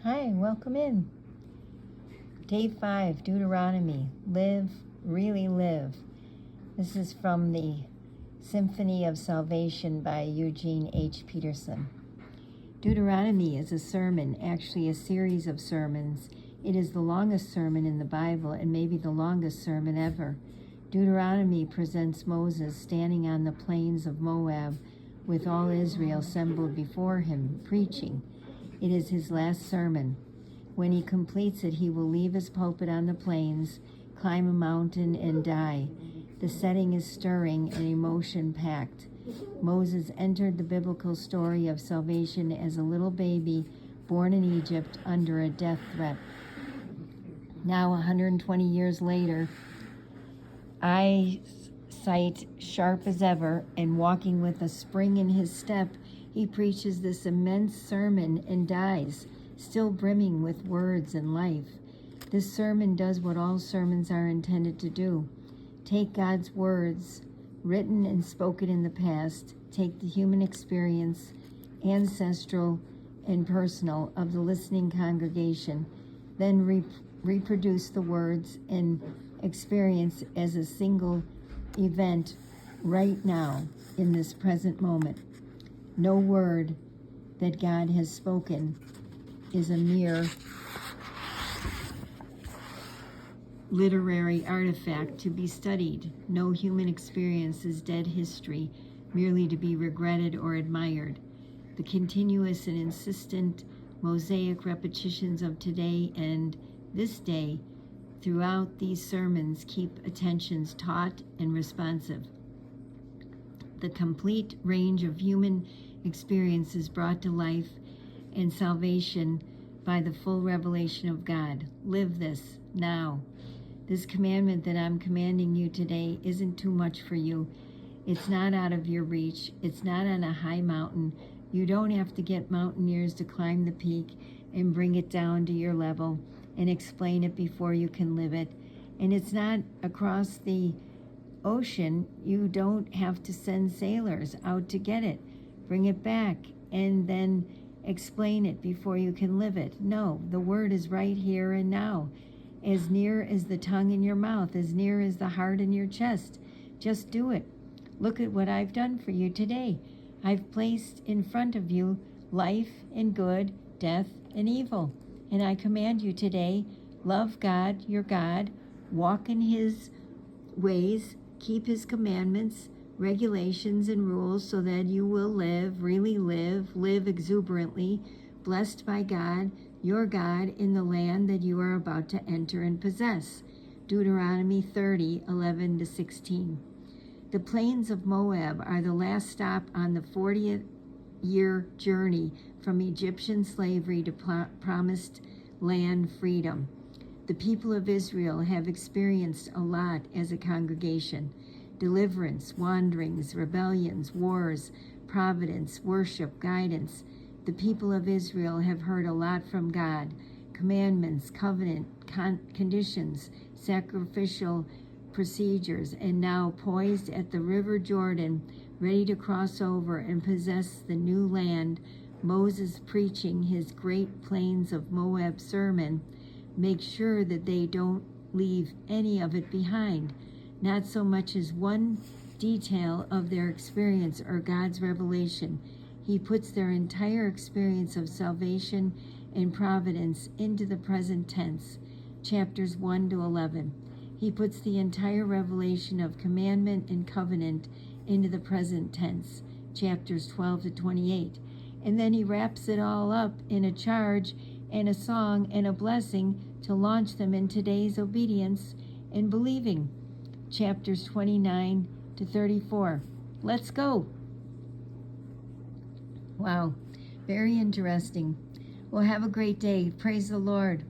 Hi, welcome in. Day 5, Deuteronomy, Live, Really Live. This is from the Symphony of Salvation by Eugene H. Peterson. Deuteronomy is a sermon, actually a series of sermons. It is the longest sermon in the Bible and maybe the longest sermon ever. Deuteronomy presents Moses standing on the plains of Moab with all Israel assembled before him, preaching. It is his last sermon. When he completes it, he will leave his pulpit on the plains, climb a mountain, and die. The setting is stirring and emotion-packed. Moses entered the biblical story of salvation as a little baby born in Egypt under a death threat. Now, 120 years later, eyesight sharp as ever and walking with a spring in his step, he preaches this immense sermon and dies, still brimming with words and life. This sermon does what all sermons are intended to do. Take God's words, written and spoken in the past, take the human experience, ancestral and personal, of the listening congregation, then reproduce the words and experience as a single event right now in this present moment. No word that God has spoken is a mere literary artifact to be studied. No human experience is dead history, merely to be regretted or admired. The continuous and insistent mosaic repetitions of today and this day throughout these sermons keep attentions taut and responsive. The complete range of human experiences brought to life and salvation by the full revelation of God. Live this now. This commandment that I'm commanding you today isn't too much for you. It's not out of your reach. It's not on a high mountain. You don't have to get mountaineers to climb the peak and bring it down to your level and explain it before you can live it. And it's not across the ocean. You don't have to send sailors out to get it, bring it back, and then explain it before you can live it. No, the word is right here and now, as near as the tongue in your mouth, as near as the heart in your chest. Just do it. Look at what I've done for you today. I've placed in front of you life and good, death and evil. And I command you today, love God, your God, walk in his ways, keep his commandments, regulations, and rules so that you will live, really live exuberantly, blessed by God, your God, in the land that you are about to enter and possess. Deuteronomy 30:11-16. The plains of Moab are the last stop on the 40th-year journey from Egyptian slavery to promised land freedom. The people of Israel have experienced a lot as a congregation: deliverance, wanderings, rebellions, wars, providence, worship, guidance. The people of Israel have heard a lot from God: commandments, covenant, conditions, sacrificial procedures, and now poised at the river Jordan, ready to cross over and possess the new land. Moses, preaching his great plains of Moab sermon, makes sure that they don't leave any of it behind, not so much as one detail of their experience or God's revelation. He puts their entire experience of salvation and providence into the present tense, chapters 1-11. He puts the entire revelation of commandment and covenant into the present tense, chapters 12-28. And then he wraps it all up in a charge and a song and a blessing to launch them in today's obedience and believing, chapters 29-34. Let's go. Wow, very interesting. Well, have a great day. Praise the Lord.